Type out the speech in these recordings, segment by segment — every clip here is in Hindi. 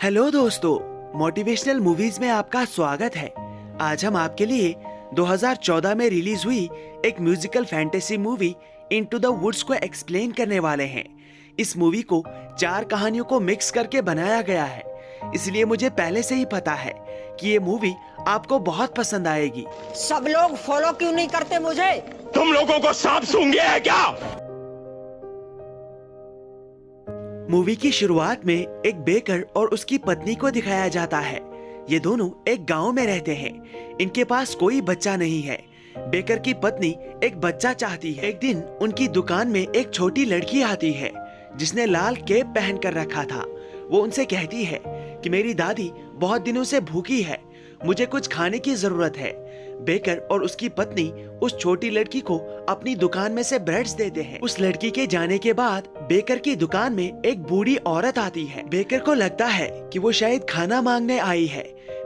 हेलो दोस्तों, मोटिवेशनल मूवीज में आपका स्वागत है। आज हम आपके लिए 2014 में रिलीज हुई एक musical fantasy movie Into the Woods को एक्सप्लेन करने वाले हैं। इस मूवी को 4 कहानियों को मिक्स करके बनाया गया है, इसलिए मुझे पहले से ही पता है कि ये मूवी आपको बहुत पसंद आएगी। सब लोग फॉलो क्यों नहीं करते मुझे? तुम लोगों को सांप सूंघ गया है क्या? मूवी की शुरुआत में एक बेकर और उसकी पत्नी को दिखाया जाता है। ये दोनों एक गांव में रहते हैं। इनके पास कोई बच्चा नहीं है। बेकर की पत्नी एक बच्चा चाहती है। एक दिन उनकी दुकान में एक छोटी लड़की आती है जिसने लाल केप पहन कर रखा था। वो उनसे कहती है कि मेरी दादी बहुत दिनों से भूखी है, मुझे कुछ खाने की जरूरत है। बेकर और उसकी पत्नी उस छोटी लड़की को अपनी दुकान में से ब्रेड्स देते हैं। उस लड़की के जाने के बाद बेकर की दुकान में एक बूढ़ी औरत आती है। बेकर को लगता है कि वो शायद खाना मांगने आई है।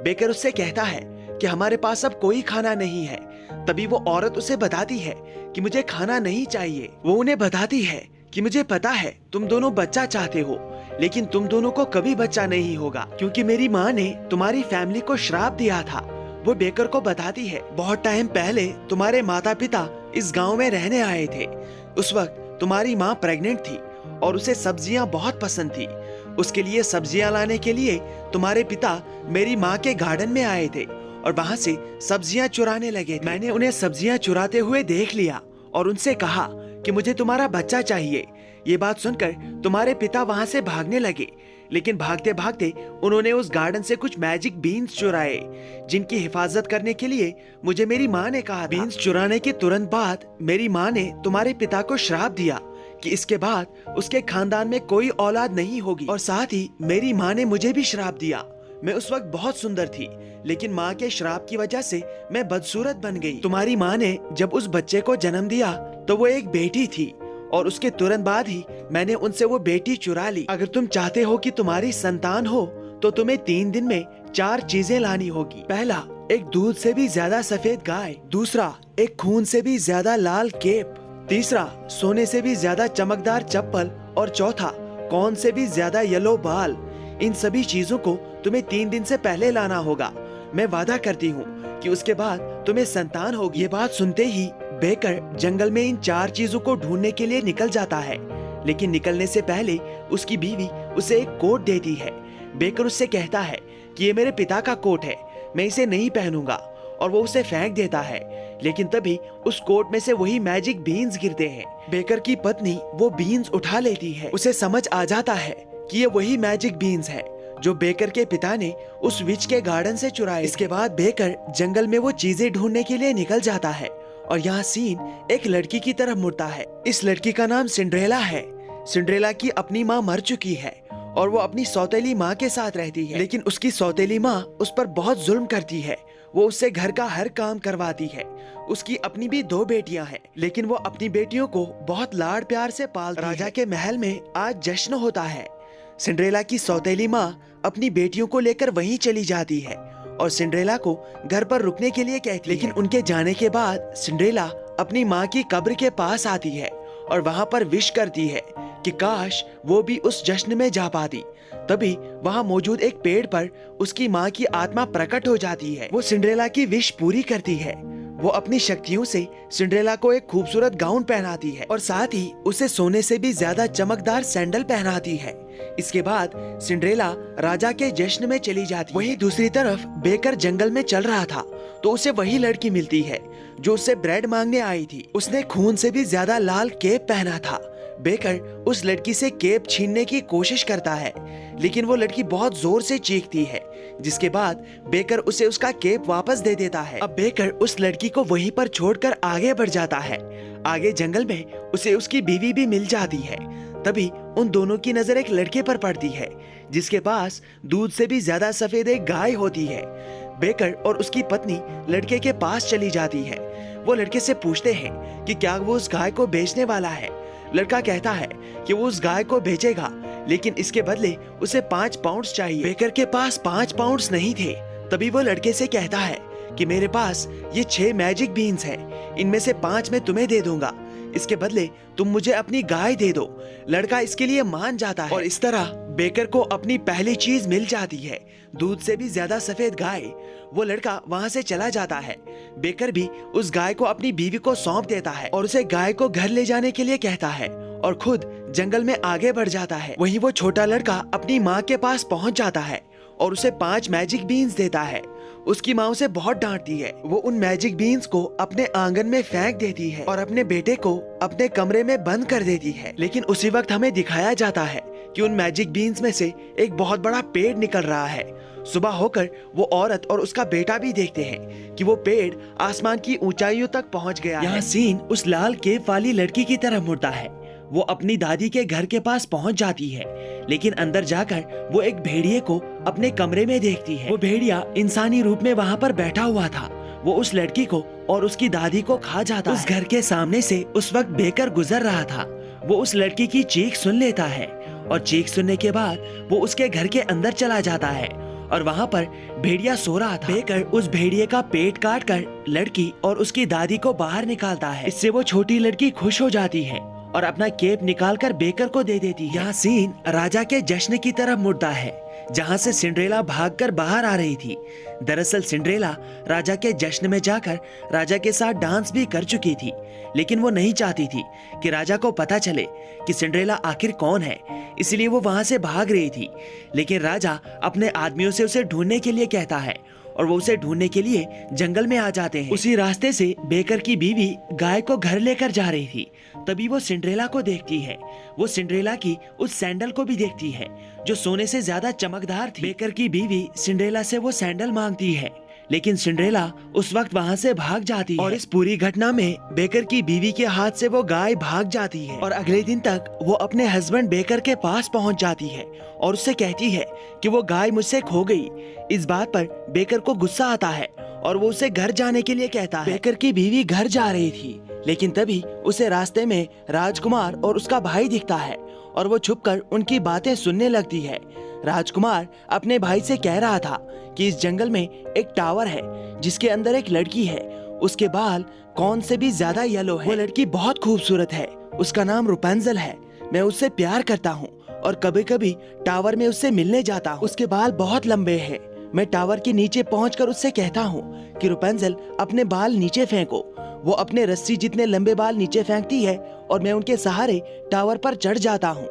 बेकर उससे कहता है कि हमारे पास अब कोई खाना नहीं है। तभी वो औरत उसे बताती है कि मुझे खाना नहीं चाहिए। वो उन्हें बताती है कि मुझे पता है तुम दोनों बच्चा चाहते हो, लेकिन तुम दोनों को कभी बच्चा नहीं होगा क्योंकि मेरी माँ ने तुम्हारी फैमिली को श्राप दिया था। वो बेकर को बताती है, बहुत टाइम पहले तुम्हारे माता पिता इस गांव में रहने आए थे। उस वक्त तुम्हारी माँ प्रेग्नेंट थी और उसे सब्जियां बहुत पसंद थी। उसके लिए सब्जियां लाने के लिए तुम्हारे पिता मेरी माँ के गार्डन में आए थे और वहाँ से सब्जियां चुराने लगे। मैंने उन्हें सब्जियां चुराते हुए देख लिया और उनसे कहा कि मुझे तुम्हारा बच्चा चाहिए। ये बात सुनकर तुम्हारे पिता वहाँ से भागने लगे, लेकिन भागते भागते उन्होंने उस गार्डन से कुछ मैजिक बीन्स चुराए जिनकी हिफाजत करने के लिए मुझे मेरी माँ ने कहा। बीन्स चुराने के तुरंत बाद मेरी माँ ने तुम्हारे पिता को श्राप दिया कि इसके बाद उसके खानदान में कोई औलाद नहीं होगी, और साथ ही मेरी माँ ने मुझे भी श्राप दिया। मैं उस वक्त बहुत सुंदर थी, लेकिन माँ के श्राप की वजह से मैं बदसूरत बन गई। तुम्हारी माँ ने जब उस बच्चे को जन्म दिया तो वो एक बेटी थी और उसके तुरंत बाद ही मैंने उनसे वो बेटी चुरा ली। अगर तुम चाहते हो कि तुम्हारी संतान हो तो तुम्हें 3 दिन में 4 चीजें लानी होगी। पहला, एक दूध से भी ज्यादा सफेद गाय। दूसरा, एक खून से भी ज्यादा लाल केप। तीसरा, सोने से भी ज्यादा चमकदार चप्पल। और चौथा, कौन से भी ज्यादा येलो बाल। इन सभी चीजों को तुम्हें 3 दिन से पहले लाना होगा। मैं वादा करती हूँ कि उसके बाद तुम्हें संतान होगी। ये बात सुनते ही बेकर जंगल में इन 4 चीजों को ढूंढने के लिए निकल जाता है, लेकिन निकलने से पहले उसकी बीवी उसे एक कोट देती है। बेकर उससे कहता है कि ये मेरे पिता का कोट है, मैं इसे नहीं पहनूंगा, और वो उसे फेंक देता है। लेकिन तभी उस कोट में से वही मैजिक बीन्स गिरते हैं। बेकर की पत्नी वो बीन्स उठा लेती है। उसे समझ आ जाता है कि ये वही मैजिक बीन्स है जो बेकर के पिता ने उस विच के गार्डन से चुराए। इसके बाद बेकर जंगल में वो चीजें ढूंढने के लिए निकल जाता है और यहाँ सीन एक लड़की की तरफ मुड़ता है। इस लड़की का नाम सिंड्रेला है। सिंड्रेला की अपनी माँ मर चुकी है और वो अपनी सौतेली माँ के साथ रहती है, लेकिन उसकी सौतेली माँ उस पर बहुत जुल्म करती है। वो उससे घर का हर काम करवाती है। उसकी अपनी भी 2 बेटियां हैं, लेकिन वो अपनी बेटियों को बहुत लाड प्यार से पालती है। राजा के महल में आज जश्न होता है। सिंड्रेला की सौतेली माँ अपनी बेटियों को लेकर वहीं चली जाती है और सिंड्रेला को घर पर रुकने के लिए कहती है। लेकिन उनके जाने के बाद सिंड्रेला अपनी माँ की कब्र के पास आती है और वहाँ पर विश करती है कि काश वो भी उस जश्न में जा पाती। तभी वहाँ मौजूद एक पेड़ पर उसकी माँ की आत्मा प्रकट हो जाती है। वो सिंड्रेला की विश पूरी करती है। वो अपनी शक्तियों से सिंड्रेला को एक खूबसूरत गाउन पहनाती है और साथ ही उसे सोने से भी ज्यादा चमकदार सैंडल पहनाती है। इसके बाद सिंड्रेला राजा के जश्न में चली जाती है। वहीं दूसरी तरफ बेकर जंगल में चल रहा था तो उसे वही लड़की मिलती है जो उससे ब्रेड मांगने आई थी। उसने खून से भी ज्यादा लाल केप पहना था। बेकर उस लड़की से केप छीनने की कोशिश करता है, लेकिन वो लड़की बहुत जोर से चीखती है, जिसके बाद बेकर उसे उसका केप वापस दे देता है। अब बेकर उस लड़की को वहीं पर छोड़कर आगे बढ़ जाता है। आगे जंगल में उसे उसकी बीवी भी मिल जाती है। तभी उन दोनों की नजर एक लड़के पर पड़ती है जिसके पास दूध से भी ज्यादा सफेद एक गाय होती है। बेकर और उसकी पत्नी लड़के के पास चली जाती है। वो लड़के से पूछते हैं कि क्या वो उस गाय को बेचने वाला है। लड़का कहता है कि वो उस गाय को बेचेगा, लेकिन इसके बदले उसे 5 पाउंड्स चाहिए। बेकर के पास 5 पाउंड्स नहीं थे। तभी वो लड़के से कहता है कि मेरे पास ये 6 मैजिक बीन्स हैं, इनमें से 5 मैं तुम्हें दे दूंगा। इसके बदले तुम मुझे अपनी गाय दे दो। लड़का इसके लिए मान जाता है और इस तरह बेकर को अपनी पहली चीज मिल जाती है, दूध से भी ज्यादा सफेद गाय। वो लड़का वहाँ से चला जाता है। बेकर भी उस गाय को अपनी बीवी को सौंप देता है और उसे गाय को घर ले जाने के लिए कहता है और खुद जंगल में आगे बढ़ जाता है। वहीं वो छोटा लड़का अपनी माँ के पास पहुँच जाता है और उसे 5 मैजिक बीन्स देता है। उसकी माँ उसे बहुत डांटती है। वो उन मैजिक बीन्स को अपने आंगन में फेंक देती है और अपने बेटे को अपने कमरे में बंद कर देती है। लेकिन उसी वक्त हमें दिखाया जाता है कि उन मैजिक बीन्स में से एक बहुत बड़ा पेड़ निकल रहा है। सुबह होकर वो औरत और उसका बेटा भी देखते हैं कि वो पेड़ आसमान की ऊंचाइयों तक पहुंच गया है। यहाँ सीन उस लाल केप वाली लड़की की तरफ मुड़ता है। वो अपनी दादी के घर के पास पहुंच जाती है, लेकिन अंदर जाकर वो एक भेड़िए को अपने कमरे में देखती है। वो भेड़िया इंसानी रूप में वहाँ पर बैठा हुआ था। वो उस लड़की को और उसकी दादी को खा जाता है। उस घर के सामने से उस वक्त बेकर गुजर रहा था। वो उस लड़की की चीख सुन लेता है और चीख सुनने के बाद वो उसके घर के अंदर चला जाता है और वहाँ पर भेड़िया सो रहा था। बेकर उस भेड़िए का पेट काट कर लड़की और उसकी दादी को बाहर निकालता है। इससे वो छोटी लड़की खुश हो जाती है और अपना केप निकालकर बेकर को दे देती है। यहाँ सीन राजा के जश्न की तरफ मुड़ता है, जहाँ से सिंड्रेला भागकर बाहर आ रही थी। दरअसल सिंड्रेला राजा के जश्न में जाकर राजा के साथ डांस भी कर चुकी थी, लेकिन वो नहीं चाहती थी कि राजा को पता चले कि सिंड्रेला आखिर कौन है, इसलिए वो वहाँ से भाग रही थी। लेकिन राजा अपने आदमियों से उसे ढूंढने के लिए कहता है और वो उसे ढूंढने के लिए जंगल में आ जाते हैं। उसी रास्ते से बेकर की बीवी गाय को घर लेकर जा रही थी। तभी वो सिंड्रेला को देखती है। वो सिंड्रेला की उस सैंडल को भी देखती है जो सोने से ज्यादा चमकदार थी। बेकर की बीवी सिंड्रेला से वो सैंडल मांगती है, लेकिन सिंड्रेला उस वक्त वहाँ से भाग जाती है और इस पूरी घटना में बेकर की बीवी के हाथ से वो गाय भाग जाती है। और अगले दिन तक वो अपने हस्बैंड बेकर के पास पहुँच जाती है और उससे कहती है कि वो गाय मुझसे खो गई। इस बात पर बेकर को गुस्सा आता है और वो उसे घर जाने के लिए कहता है। बेकर की बीवी घर जा रही थी, लेकिन तभी उसे रास्ते में राजकुमार और उसका भाई दिखता है और वो छुपकर उनकी बातें सुनने लगती है। राजकुमार अपने भाई से कह रहा था कि इस जंगल में एक टावर है जिसके अंदर एक लड़की है। उसके बाल कौन से भी ज्यादा येलो है। वो लड़की बहुत खूबसूरत है, उसका नाम रुपेंजल है। मैं उससे प्यार करता हूँ और कभी कभी टावर में उससे मिलने जाता हूँ। उसके बाल बहुत लंबे हैं। मैं टावर के नीचे पहुंचकर उससे कहता हूँ कि रुपेंजल अपने बाल नीचे फेंको। वो अपने रस्सी जितने लंबे बाल नीचे फेंकती है और मैं उनके सहारे टावर पर चढ़ जाता हूँ।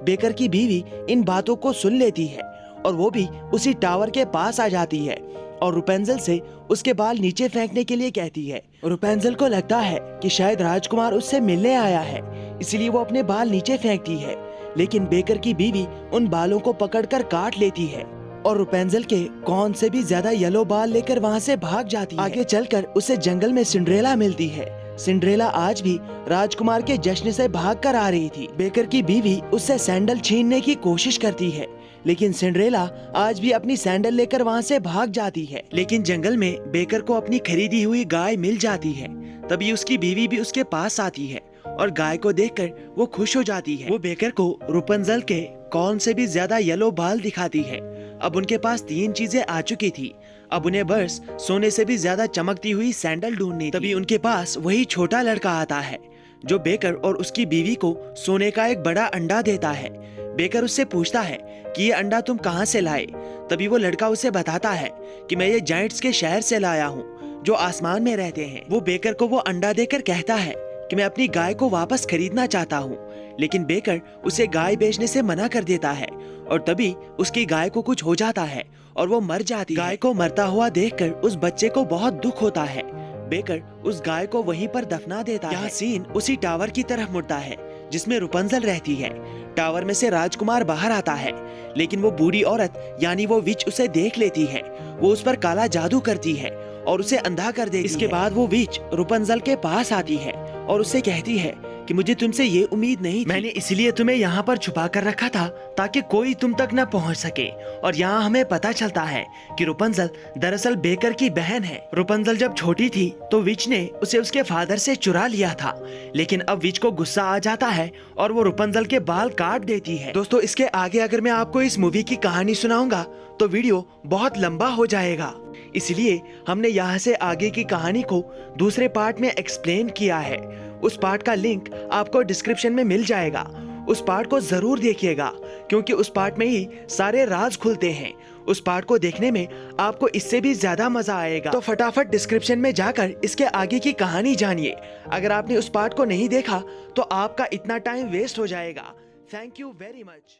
बेकर की बीवी इन बातों को सुन लेती है और वो भी उसी टावर के पास आ जाती है और रुपेंजल से उसके बाल नीचे फेंकने के लिए कहती है। रुपेंजल को लगता है कि शायद राजकुमार उससे मिलने आया है, इसलिए वो अपने बाल नीचे फेंकती है। लेकिन बेकर की बीवी उन बालों को पकड़कर काट लेती है और रुपेंजल के कौन से भी ज्यादा येलो बाल लेकर वहाँ से भाग जाती है। आगे चलकर उसे जंगल में सिंड्रेला मिलती है। सिंड्रेला आज भी राजकुमार के जश्न से भागकर आ रही थी। बेकर की बीवी उससे सैंडल छीनने की कोशिश करती है, लेकिन सिंड्रेला आज भी अपनी सैंडल लेकर वहाँ से भाग जाती है। लेकिन जंगल में बेकर को अपनी खरीदी हुई गाय मिल जाती है। तभी उसकी बीवी भी उसके पास आती है और गाय को देखकर वो खुश हो जाती है। वो बेकर को रुपेंजल के कौन से भी ज्यादा येलो बाल दिखाती है। अब उनके पास 3 चीजें आ चुकी थी। अब उन्हें बस सोने से भी ज्यादा चमकती हुई सैंडल ढूंढनी थी। तभी उनके पास वही छोटा लड़का आता है जो बेकर और उसकी बीवी को सोने का एक बड़ा अंडा देता है। बेकर उससे पूछता है कि ये अंडा तुम कहाँ से लाए। तभी वो लड़का उसे बताता है कि मैं ये जायंट्स के शहर से लाया हूँ जो आसमान में रहते हैं। वो बेकर को वो अंडा देकर कहता है कि मैं अपनी गाय को वापस खरीदना चाहता हूँ, लेकिन बेकर उसे गाय बेचने से मना कर देता है और तभी उसकी गाय को कुछ हो जाता है और वो मर जाती है। गाय को मरता हुआ देखकर उस बच्चे को बहुत दुख होता है। बेकर उस गाय को वहीं पर दफना देता है। यहाँ सीन उसी टावर की तरफ मुड़ता है जिसमें रुपेंजल रहती है। टावर में से राजकुमार बाहर आता है, लेकिन वो बूढ़ी औरत यानी वो विच उसे देख लेती है। वो उस पर काला जादू करती है और उसे अंधा कर देती है। इसके बाद वो विच रुपेंजल के पास आती है और उससे कहती है कि मुझे तुमसे ये उम्मीद नहीं थी। मैंने इसलिए तुम्हें यहाँ पर छुपा कर रखा था ताकि कोई तुम तक न पहुँच सके। और यहाँ हमें पता चलता है कि रुपेंजल दरअसल बेकर की बहन है। रुपेंजल जब छोटी थी तो विच ने उसे उसके फादर से चुरा लिया था, लेकिन अब विच को गुस्सा आ जाता है और वो रुपेंजल के बाल काट देती है। दोस्तों, इसके आगे अगर मैं आपको इस मूवी की कहानी सुनाऊंगा तो वीडियो बहुत लंबा हो जाएगा, इसलिए हमने यहाँ से आगे की कहानी को दूसरे पार्ट में एक्सप्लेन किया है। उस पार्ट का लिंक आपको डिस्क्रिप्शन में मिल जाएगा। उस पार्ट को जरूर देखिएगा क्योंकि उस पार्ट में ही सारे राज खुलते हैं। उस पार्ट को देखने में आपको इससे भी ज्यादा मजा आएगा। तो फटाफट डिस्क्रिप्शन में जाकर इसके आगे की कहानी जानिए। अगर आपने उस पार्ट को नहीं देखा तो आपका इतना टाइम वेस्ट हो जाएगा। Thank you very much.